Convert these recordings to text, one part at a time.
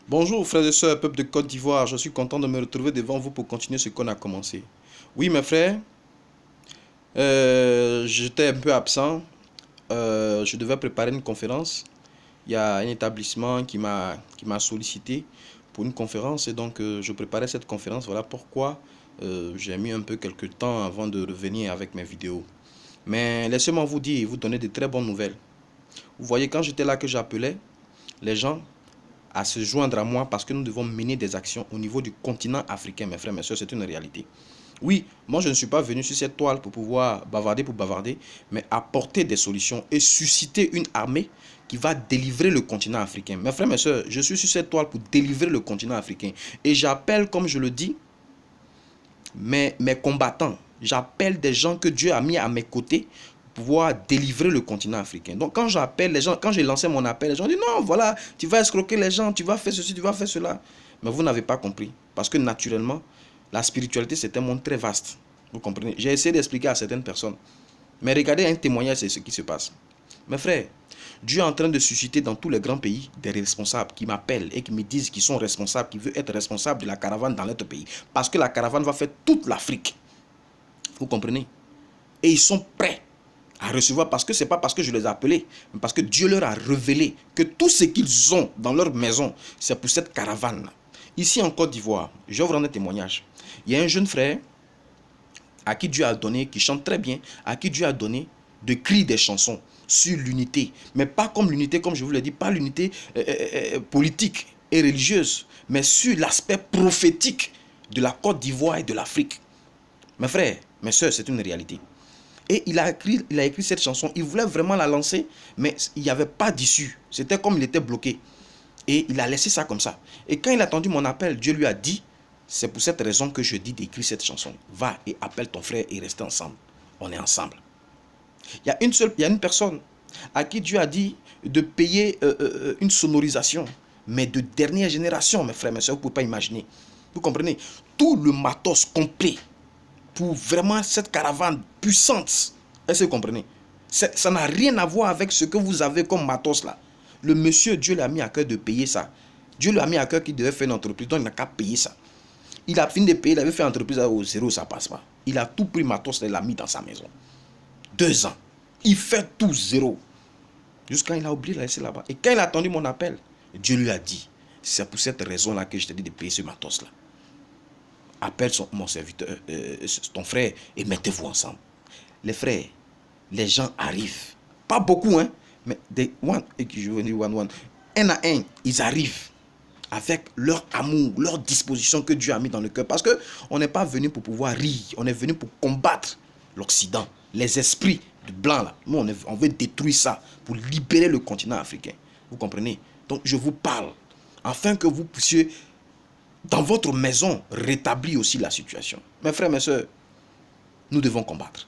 Bonjour frères et sœurs, peuple de Côte d'Ivoire, je suis content de me retrouver devant vous pour continuer ce qu'on a commencé. Oui mes frères, j'étais un peu absent, je devais préparer une conférence. Il y a un établissement qui m'a sollicité pour une conférence et donc je préparais cette conférence. Voilà pourquoi j'ai mis un peu quelques temps avant de revenir avec mes vidéos. Mais laissez-moi vous dire, vous donner de très bonnes nouvelles. Vous voyez, quand j'étais là que j'appelais les gens à se joindre à moi parce que nous devons mener des actions au niveau du continent africain, mes frères, mes soeurs, c'est une réalité. Oui, moi je ne suis pas venu sur cette toile pour pouvoir bavarder pour bavarder, mais apporter des solutions et susciter une armée qui va délivrer le continent africain. Mes frères, mes soeurs, je suis sur cette toile pour délivrer le continent africain. Et j'appelle, comme je le dis, mes combattants. J'appelle des gens que Dieu a mis à mes côtés pour pouvoir délivrer le continent africain. Donc quand j'appelle les gens, quand j'ai lancé mon appel, les gens disent non, voilà, tu vas escroquer les gens, tu vas faire ceci, tu vas faire cela. Mais vous n'avez pas compris. Parce que naturellement, la spiritualité, c'est un monde très vaste. Vous comprenez? J'ai essayé d'expliquer à certaines personnes. Mais regardez un témoignage, c'est ce qui se passe. Mes frères, Dieu est en train de susciter dans tous les grands pays des responsables qui m'appellent et qui me disent qu'ils sont responsables, qu'ils veulent être responsables de la caravane dans notre pays. Parce que la caravane va faire toute l'Afrique. Vous comprenez? Et ils sont prêts à recevoir parce que ce n'est pas parce que je les ai appelés, mais parce que Dieu leur a révélé que tout ce qu'ils ont dans leur maison, c'est pour cette caravane. Ici en Côte d'Ivoire, je vais vous rendre un témoignage. Il y a un jeune frère à qui Dieu a donné, qui chante très bien, à qui Dieu a donné de crier des chansons sur l'unité. Mais pas comme l'unité, comme je vous l'ai dit, pas l'unité politique et religieuse, mais sur l'aspect prophétique de la Côte d'Ivoire et de l'Afrique. Mes frères, mes soeurs, c'est une réalité. Et il a écrit cette chanson, il voulait vraiment la lancer, mais il n'y avait pas d'issue. C'était comme il était bloqué. Et il a laissé ça comme ça. Et quand il a entendu mon appel, Dieu lui a dit, c'est pour cette raison que je dis d'écrire cette chanson. Va et appelle ton frère et restez ensemble. On est ensemble. Il y a une personne à qui Dieu a dit de payer une sonorisation, mais de dernière génération, mes frères, mes soeurs, vous ne pouvez pas imaginer. Vous comprenez? Tout le matos complet pour vraiment cette caravane puissante. Est-ce que vous comprenez? Ça n'a rien à voir avec ce que vous avez comme matos là. Le monsieur, Dieu l'a mis à cœur de payer ça. Dieu lui a mis à cœur qu'il devait faire une entreprise, donc il n'a qu'à payer ça. Il a fini de payer, il avait fait une entreprise au zéro, ça passe pas. Il a tout pris matos, il l'a mis dans sa maison. 2 ans. Il fait tout zéro. Jusqu'à il a oublié de la laisser là-bas. Et quand il a attendu mon appel, Dieu lui a dit, c'est pour cette raison-là que je t'ai dit de payer ce matos-là. Appelle mon serviteur, ton frère, et mettez-vous ensemble. Les frères, les gens arrivent. Pas beaucoup, hein, mais je veux dire un à un, ils arrivent avec leur amour, leur disposition que Dieu a mis dans le cœur. Parce qu'on n'est pas venu pour pouvoir rire, on est venu pour combattre l'Occident, les esprits de blanc là. Nous, on veut détruire ça pour libérer le continent africain. Vous comprenez? Donc, je vous parle afin que vous puissiez, dans votre maison, rétablir aussi la situation. Mes frères, mes soeurs, nous devons combattre.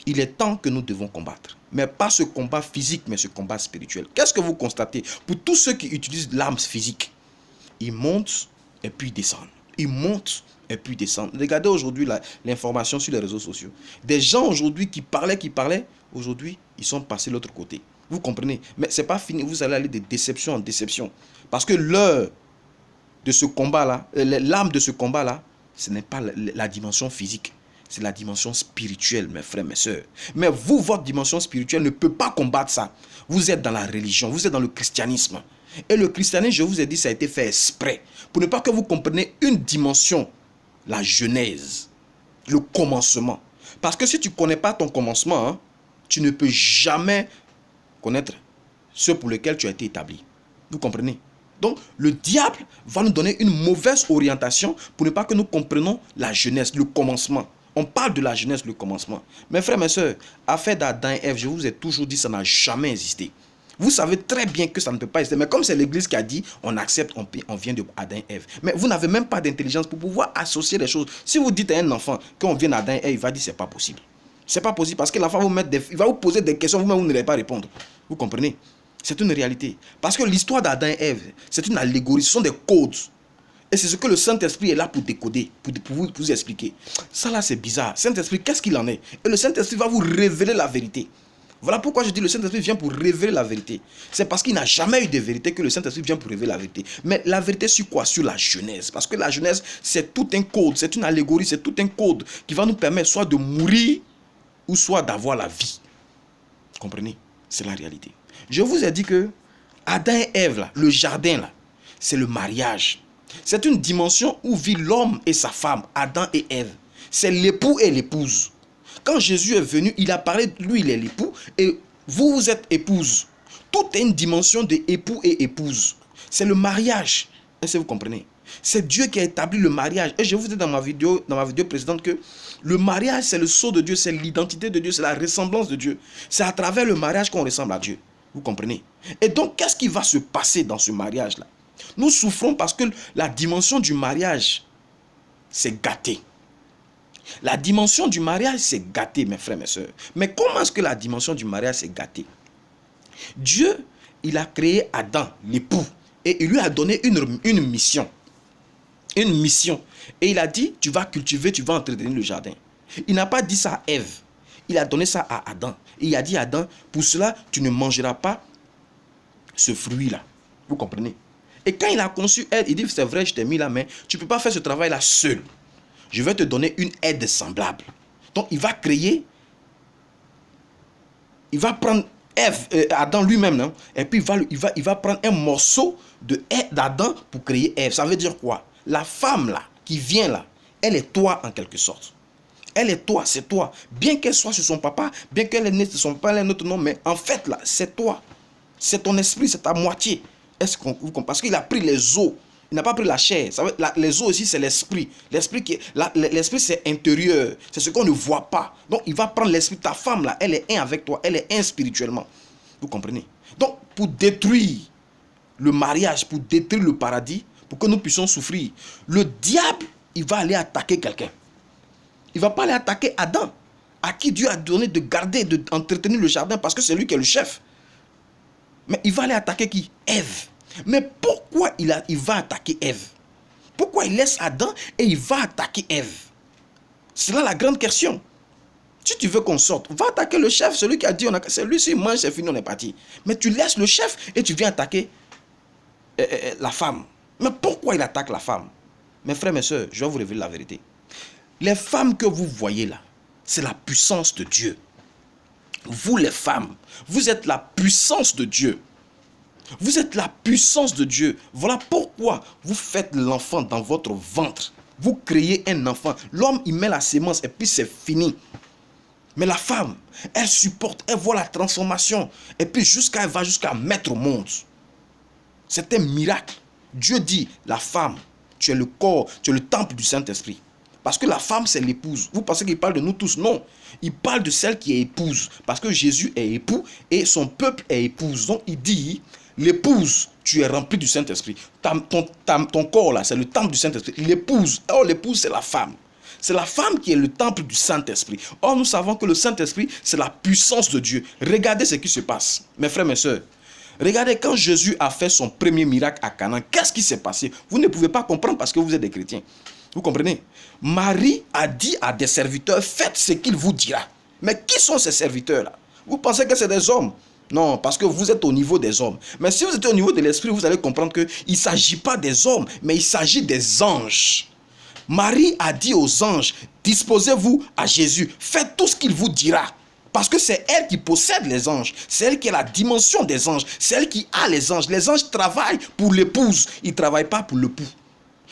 Il est temps que nous devons combattre. Mais pas ce combat physique, mais ce combat spirituel. Qu'est-ce que vous constatez? Pour tous ceux qui utilisent l'arme physique, ils montent et puis ils descendent. Ils montent et puis ils descendent. Regardez aujourd'hui l'information sur les réseaux sociaux. Des gens aujourd'hui qui parlaient, aujourd'hui, ils sont passés de l'autre côté. Vous comprenez? Mais ce n'est pas fini. Vous allez aller de déception en déception. Parce que l'heure de ce combat-là, l'âme de ce combat-là, ce n'est pas la dimension physique. C'est la dimension spirituelle, mes frères, mes soeurs. Mais vous, votre dimension spirituelle ne peut pas combattre ça. Vous êtes dans la religion, vous êtes dans le christianisme. Et le christianisme, je vous ai dit, ça a été fait exprès. Pour ne pas que vous compreniez une dimension, la genèse, le commencement. Parce que si tu ne connais pas ton commencement, hein, tu ne peux jamais connaître ce pour lequel tu as été établi. Vous comprenez? Donc, le diable va nous donner une mauvaise orientation pour ne pas que nous comprenions la jeunesse, le commencement. On parle de la jeunesse, le commencement. Mes frères, mes soeurs, affaire d'Adam et Ève, je vous ai toujours dit, ça n'a jamais existé. Vous savez très bien que ça ne peut pas exister. Mais comme c'est l'Église qui a dit, on accepte, on vient de Adam et Ève. Mais vous n'avez même pas d'intelligence pour pouvoir associer les choses. Si vous dites à un enfant qu'on vient d'Adam et Ève, il va dire, c'est pas possible. C'est pas possible parce que l'enfant il va vous poser des questions, vous-même, vous n'allez pas répondre. Vous comprenez? C'est une réalité. Parce que l'histoire d'Adam et Ève, c'est une allégorie, ce sont des codes. Et c'est ce que le Saint-Esprit est là pour décoder, pour vous expliquer. Ça là, c'est bizarre. Saint-Esprit, qu'est-ce qu'il en est? Et le Saint-Esprit va vous révéler la vérité. Voilà pourquoi je dis le Saint-Esprit vient pour révéler la vérité. C'est parce qu'il n'a jamais eu de vérité que le Saint-Esprit vient pour révéler la vérité. Mais la vérité sur quoi? Sur la Genèse. Parce que la Genèse, c'est tout un code, c'est une allégorie, c'est tout un code qui va nous permettre soit de mourir ou soit d'avoir la vie. Comprenez? C'est la réalité. Je vous ai dit que Adam et Ève, là, le jardin, là, c'est le mariage. C'est une dimension où vit l'homme et sa femme, Adam et Ève. C'est l'époux et l'épouse. Quand Jésus est venu, il a parlé, lui il est l'époux, et vous, vous êtes épouse. Tout est une dimension de époux et épouse. C'est le mariage. Est-ce que vous comprenez? C'est Dieu qui a établi le mariage. Et je vous ai dit dans ma vidéo précédente que le mariage, c'est le sceau de Dieu, c'est l'identité de Dieu, c'est la ressemblance de Dieu. C'est à travers le mariage qu'on ressemble à Dieu. Vous comprenez? Et donc, qu'est-ce qui va se passer dans ce mariage-là? Nous souffrons parce que la dimension du mariage, c'est gâté. La dimension du mariage, c'est gâté, mes frères, mes soeurs. Mais comment est-ce que la dimension du mariage, c'est gâté? Dieu, il a créé Adam, l'époux, et il lui a donné une mission. Une mission. Et il a dit, tu vas cultiver, tu vas entretenir le jardin. Il n'a pas dit ça à Ève. Il a donné ça à Adam. Et il a dit à Adam, pour cela, tu ne mangeras pas ce fruit-là. Vous comprenez? Et quand il a conçu Ève, il dit, c'est vrai, je t'ai mis là, mais tu ne peux pas faire ce travail-là seul. Je vais te donner une aide semblable. Donc, il va créer, il va prendre Adam lui-même, non? Et puis il va prendre un morceau d'Adam pour créer Ève. Ça veut dire quoi? La femme là, qui vient là, elle est toi en quelque sorte. Elle est toi, c'est toi. Bien qu'elle soit sur son papa, bien qu'elle est née de son papa, elle est notre nom, mais en fait là, c'est toi. C'est ton esprit, c'est ta moitié. Est-ce qu'on vous comprend? Parce qu'il a pris les os. Il n'a pas pris la chair. Ça veut, les os aussi, c'est l'esprit. L'esprit, c'est intérieur. C'est ce qu'on ne voit pas. Donc, il va prendre l'esprit. Ta femme, là, elle est un avec toi. Elle est un spirituellement. Vous comprenez? Donc, pour détruire le mariage, pour détruire le paradis, pour que nous puissions souffrir, le diable, il va aller attaquer quelqu'un. Il ne va pas aller attaquer Adam, à qui Dieu a donné de garder, d'entretenir le jardin, parce que c'est lui qui est le chef. Mais il va aller attaquer qui? Ève. Mais pourquoi il va attaquer Ève? Pourquoi il laisse Adam et il va attaquer Ève? C'est là la grande question. Si tu veux qu'on sorte, va attaquer le chef, celui qui a dit, c'est lui, s'il mange, c'est fini, on est parti. Mais tu laisses le chef et tu viens attaquer la femme. Mais pourquoi il attaque la femme? Mes frères, mes soeurs, je vais vous révéler la vérité. Les femmes que vous voyez là, c'est la puissance de Dieu. Vous les femmes, vous êtes la puissance de Dieu. Vous êtes la puissance de Dieu. Voilà pourquoi vous faites l'enfant dans votre ventre. Vous créez un enfant. L'homme, il met la sémence et puis c'est fini. Mais la femme, elle supporte, elle voit la transformation. Et puis elle va jusqu'à mettre au monde. C'est un miracle. Dieu dit, la femme, tu es le corps, tu es le temple du Saint-Esprit. Parce que la femme, c'est l'épouse. Vous pensez qu'il parle de nous tous? Non. Il parle de celle qui est épouse. Parce que Jésus est époux et son peuple est épouse. Donc il dit, l'épouse, tu es rempli du Saint-Esprit. Ton corps là, c'est le temple du Saint-Esprit. L'épouse, or l'épouse, c'est la femme. C'est la femme qui est le temple du Saint-Esprit. Or, nous savons que le Saint-Esprit, c'est la puissance de Dieu. Regardez ce qui se passe. Mes frères, mes soeurs. Regardez, quand Jésus a fait son premier miracle à Canaan, qu'est-ce qui s'est passé? Vous ne pouvez pas comprendre parce que vous êtes des chrétiens. Vous comprenez? Marie a dit à des serviteurs, faites ce qu'il vous dira. Mais qui sont ces serviteurs-là? Vous pensez que c'est des hommes? Non, parce que vous êtes au niveau des hommes. Mais si vous êtes au niveau de l'esprit, vous allez comprendre qu'il ne s'agit pas des hommes, mais il s'agit des anges. Marie a dit aux anges, disposez-vous à Jésus, faites tout ce qu'il vous dira. Parce que c'est elle qui possède les anges. C'est elle qui a la dimension des anges. C'est elle qui a les anges. Les anges travaillent pour l'épouse. Ils ne travaillent pas pour l'époux.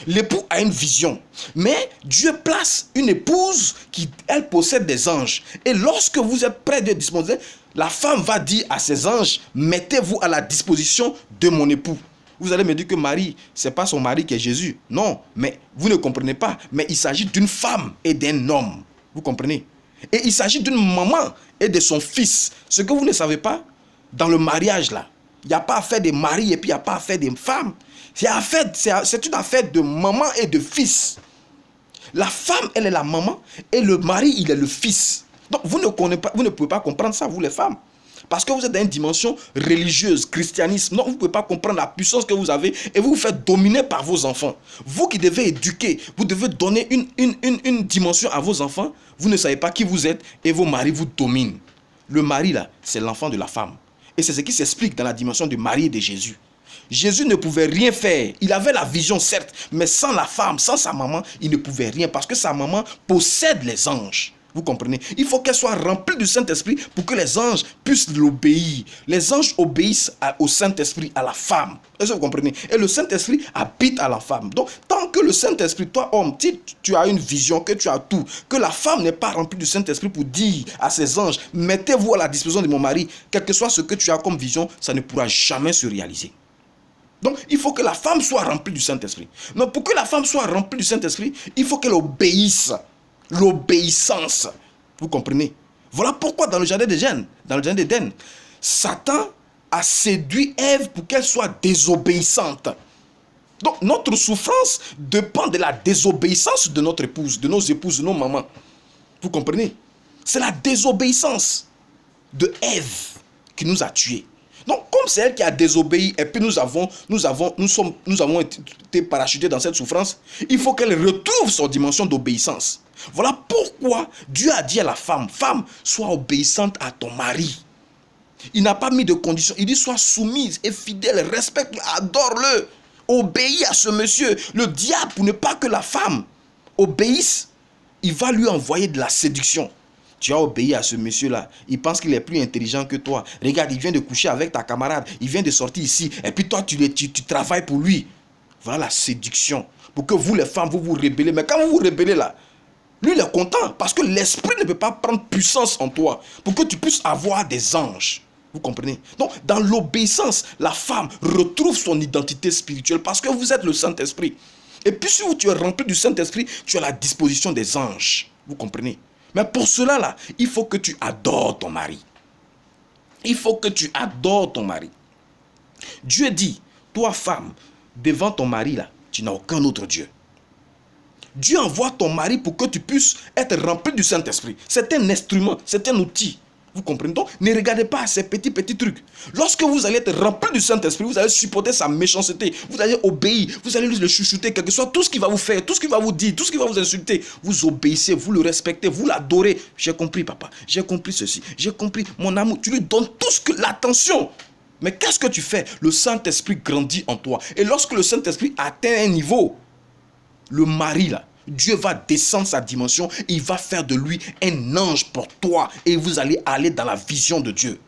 L'époux a une vision. Mais Dieu place une épouse qui, elle, possède des anges. Et lorsque vous êtes prêt de disposer, la femme va dire à ses anges, mettez-vous à la disposition de mon époux. Vous allez me dire que Marie, ce n'est pas son mari qui est Jésus. Non, mais vous ne comprenez pas. Mais il s'agit d'une femme et d'un homme. Vous comprenez? Et il s'agit d'une maman et de son fils. Ce que vous ne savez pas, dans le mariage là, il n'y a pas affaire de mari et puis il n'y a pas affaire de femme. C'est une affaire de maman et de fils. La femme, elle est la maman et le mari, il est le fils. Donc vous ne pouvez pas comprendre ça, vous les femmes. Parce que vous êtes dans une dimension religieuse, christianisme. Non, vous ne pouvez pas comprendre la puissance que vous avez et vous vous faites dominer par vos enfants. Vous qui devez éduquer, vous devez donner une dimension à vos enfants. Vous ne savez pas qui vous êtes et vos maris vous dominent. Le mari, là, c'est l'enfant de la femme. Et c'est ce qui s'explique dans la dimension de Marie et de Jésus. Jésus ne pouvait rien faire. Il avait la vision, certes, mais sans la femme, sans sa maman, il ne pouvait rien parce que sa maman possède les anges. Vous comprenez? Il faut qu'elle soit remplie du Saint-Esprit pour que les anges puissent l'obéir. Les anges obéissent au Saint-Esprit, à la femme. Est-ce que vous comprenez? Et le Saint-Esprit habite à la femme. Donc, tant que le Saint-Esprit, toi homme, si tu as une vision, que tu as tout, que la femme n'est pas remplie du Saint-Esprit pour dire à ses anges, mettez-vous à la disposition de mon mari, quel que soit ce que tu as comme vision, ça ne pourra jamais se réaliser. Donc, il faut que la femme soit remplie du Saint-Esprit. Mais pour que la femme soit remplie du Saint-Esprit, il faut qu'elle obéisse. L'obéissance. Vous comprenez? Voilà pourquoi dans le jardin d'Éden, Satan a séduit Ève pour qu'elle soit désobéissante. Donc, notre souffrance dépend de la désobéissance de notre épouse, de nos épouses, de nos mamans. Vous comprenez? C'est la désobéissance de Ève qui nous a tués. Donc, comme c'est elle qui a désobéi et puis nous avons été parachutés dans cette souffrance, il faut qu'elle retrouve son dimension d'obéissance. Voilà pourquoi Dieu a dit à la femme, femme, sois obéissante à ton mari. Il n'a pas mis de conditions. Il dit, sois soumise et fidèle, respecte-le, adore-le, obéis à ce monsieur. Le diable, pour ne pas que la femme obéisse, il va lui envoyer de la séduction. Tu as obéi à ce monsieur-là. Il pense qu'il est plus intelligent que toi. Regarde, il vient de coucher avec ta camarade. Il vient de sortir ici. Et puis toi, tu travailles pour lui. Voilà la séduction. Pour que vous, les femmes, vous vous rébellez. Mais quand vous vous rébellez là, lui, il est content. Parce que l'esprit ne peut pas prendre puissance en toi. Pour que tu puisses avoir des anges. Vous comprenez? Donc, dans l'obéissance, la femme retrouve son identité spirituelle. Parce que vous êtes le Saint-Esprit. Et puis, si tu es rempli du Saint-Esprit, tu as la disposition des anges. Vous comprenez? Mais pour cela, là, il faut que tu adores ton mari. Il faut que tu adores ton mari. Dieu dit, toi femme, devant ton mari, là, tu n'as aucun autre Dieu. Dieu envoie ton mari pour que tu puisses être rempli du Saint-Esprit. C'est un instrument, c'est un outil. Vous comprenez? Donc, ne regardez pas ces petits trucs. Lorsque vous allez être rempli du Saint-Esprit, vous allez supporter sa méchanceté, vous allez obéir, vous allez le chuchoter, quel que soit tout ce qu'il va vous faire, tout ce qu'il va vous dire, tout ce qu'il va vous insulter. Vous obéissez, vous le respectez, vous l'adorez. J'ai compris, papa, j'ai compris ceci, j'ai compris mon amour. Tu lui donnes tout ce que l'attention. Mais qu'est-ce que tu fais? Le Saint-Esprit grandit en toi. Et lorsque le Saint-Esprit atteint un niveau, le mari là, Dieu va descendre sa dimension, il va faire de lui un ange pour toi et vous allez aller dans la vision de Dieu.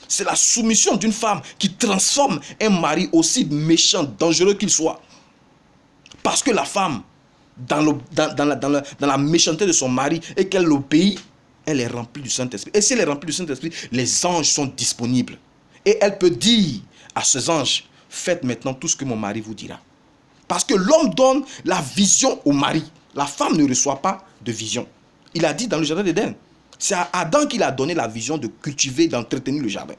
C'est la soumission d'une femme qui transforme un mari aussi méchant, dangereux qu'il soit. Parce que la femme, dans la méchanceté de son mari et qu'elle l'obéit, elle est remplie du Saint-Esprit. Et si elle est remplie du Saint-Esprit, les anges sont disponibles. Et elle peut dire à ces anges, faites maintenant tout ce que mon mari vous dira. Parce que l'homme donne la vision au mari. La femme ne reçoit pas de vision. Il a dit dans le jardin d'Éden. C'est à Adam qu'il a donné la vision de cultiver, d'entretenir le jardin.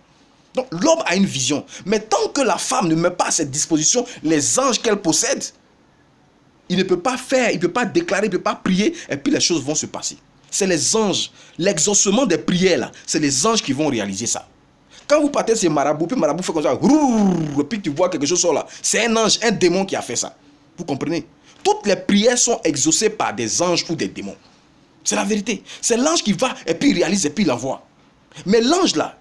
Donc l'homme a une vision. Mais tant que la femme ne met pas à cette disposition les anges qu'elle possède, il ne peut pas faire, il ne peut pas déclarer, il ne peut pas prier. Et puis les choses vont se passer. C'est les anges. L'exaucement des prières, là, c'est les anges qui vont réaliser ça. Quand vous partez chez Marabout, puis Marabout fait comme ça, et puis tu vois quelque chose sur là. C'est un ange, un démon qui a fait ça. Vous comprenez? Toutes les prières sont exaucées par des anges ou des démons. C'est la vérité. C'est l'ange qui va et puis il réalise et puis il envoie. Mais l'ange là,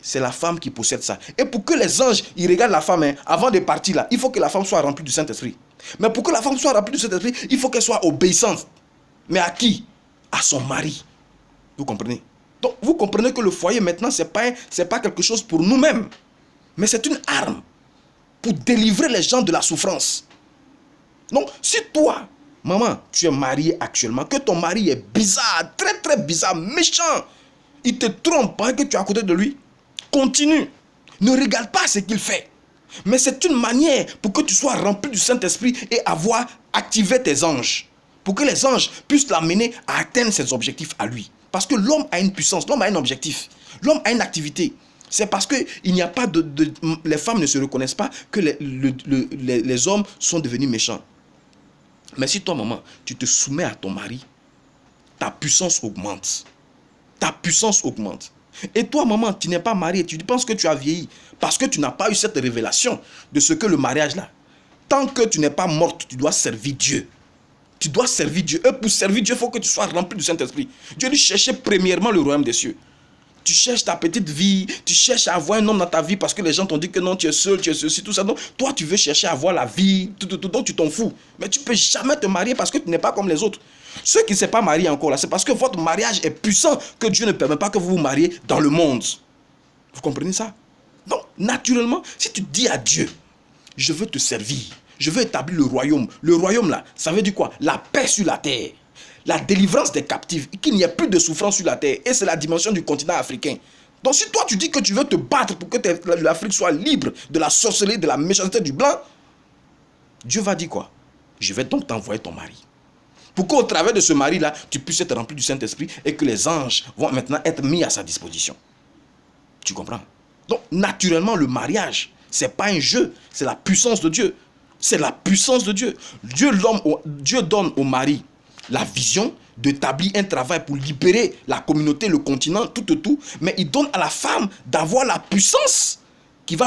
c'est la femme qui possède ça. Et pour que les anges, ils regardent la femme, avant de partir là, il faut que la femme soit remplie du Saint-Esprit. Mais pour que la femme soit remplie du Saint-Esprit, il faut qu'elle soit obéissante. Mais à qui? À son mari. Vous comprenez? Donc vous comprenez que le foyer maintenant, c'est pas quelque chose pour nous-mêmes. Mais c'est une arme pour délivrer les gens de la souffrance. Donc, si toi, maman, tu es mariée actuellement, que ton mari est bizarre, très très bizarre, méchant, il te trompe parce que tu es à côté de lui, continue. Ne regarde pas ce qu'il fait. Mais c'est une manière pour que tu sois rempli du Saint-Esprit et avoir activé tes anges. Pour que les anges puissent l'amener à atteindre ses objectifs à lui. Parce que l'homme a une puissance, l'homme a un objectif, l'homme a une activité. C'est parce que les femmes ne se reconnaissent pas que les hommes sont devenus méchants. Mais si toi, maman, tu te soumets à ton mari, ta puissance augmente. Ta puissance augmente. Et toi, maman, tu n'es pas mariée, tu penses que tu as vieilli parce que tu n'as pas eu cette révélation de ce que le mariage là. Tant que tu n'es pas morte, tu dois servir Dieu. Tu dois servir Dieu. Et pour servir Dieu, il faut que tu sois rempli du Saint-Esprit. Dieu dit chercher premièrement le royaume des cieux. tu cherches ta petite vie, tu cherches à avoir un homme dans ta vie parce que les gens t'ont dit que non, tu es seul, tu es ceci, tout ça. Donc, toi, tu veux chercher à avoir la vie, donc tu t'en fous. Mais tu ne peux jamais te marier parce que tu n'es pas comme les autres. Ceux qui ne sont pas mariés encore là, c'est parce que votre mariage est puissant que Dieu ne permet pas que vous vous mariez dans le monde. Vous comprenez ça? Donc, naturellement, si tu dis à Dieu, je veux te servir, je veux établir le royaume. Le royaume là, ça veut dire quoi? La paix sur la terre, la délivrance des captifs, qu'il n'y ait plus de souffrance sur la terre. Et c'est la dimension du continent africain. Donc si toi tu dis que tu veux te battre pour que l'Afrique soit libre de la sorcellerie, de la méchanceté du blanc, Dieu va dire quoi? Je vais donc t'envoyer ton mari. Pour qu'au travers de ce mari-là, tu puisses être rempli du Saint-Esprit et que les anges vont maintenant être mis à sa disposition. Tu comprends? Donc, naturellement, le mariage, ce n'est pas un jeu, c'est la puissance de Dieu. C'est la puissance de Dieu. Dieu donne au mari la vision d'établir un travail pour libérer la communauté, le continent, tout. Mais il donne à la femme d'avoir la puissance qu'elle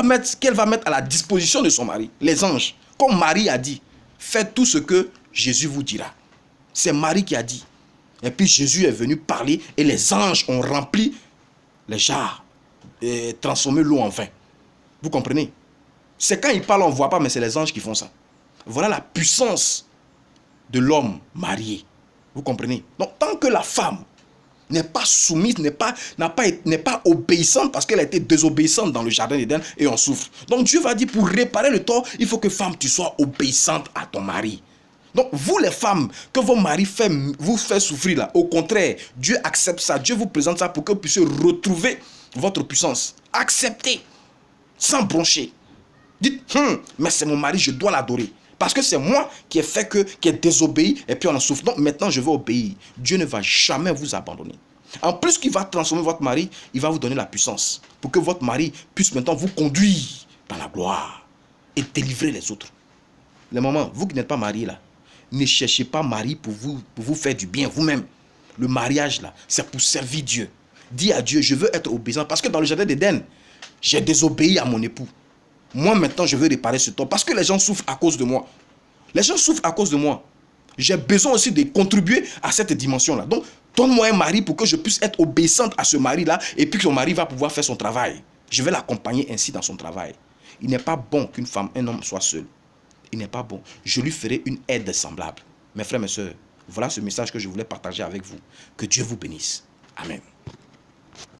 va mettre à la disposition de son mari. Les anges, comme Marie a dit, faites tout ce que Jésus vous dira. C'est Marie qui a dit. Et puis Jésus est venu parler et les anges ont rempli les jarres et transformé l'eau en vin. Vous comprenez? C'est quand il parle, on ne voit pas, mais c'est les anges qui font ça. Voilà la puissance de l'homme marié. Vous comprenez? Donc, tant que la femme n'est pas soumise, n'est pas obéissante, parce qu'elle a été désobéissante dans le jardin d'Éden, et on souffre. Donc, Dieu va dire, pour réparer le tort, il faut que femme, tu sois obéissante à ton mari. Donc, vous les femmes, que vos maris vous fait souffrir là, au contraire, Dieu accepte ça. Dieu vous présente ça pour que vous puissiez retrouver votre puissance. Acceptez, sans broncher. Dites, mais c'est mon mari, je dois l'adorer. Parce que c'est moi qui ai désobéi et puis on en souffre. Donc maintenant, je vais obéir. Dieu ne va jamais vous abandonner. En plus qu'il va transformer votre mari, il va vous donner la puissance pour que votre mari puisse maintenant vous conduire dans la gloire et délivrer les autres. Les mamans, vous qui n'êtes pas mariés là, ne cherchez pas mari pour vous faire du bien vous-même. Le mariage là, c'est pour servir Dieu. Dis à Dieu, je veux être obéissant. Parce que dans le jardin d'Éden, j'ai désobéi à mon époux. Moi maintenant, je veux réparer ce tort. Parce que les gens souffrent à cause de moi. Les gens souffrent à cause de moi. J'ai besoin aussi de contribuer à cette dimension-là. Donc, donne-moi un mari pour que je puisse être obéissante à ce mari-là. Et puis que son mari va pouvoir faire son travail. Je vais l'accompagner ainsi dans son travail. Il n'est pas bon qu'une femme, un homme soit seul. Il n'est pas bon. Je lui ferai une aide semblable. Mes frères, mes sœurs, voilà ce message que je voulais partager avec vous. Que Dieu vous bénisse. Amen.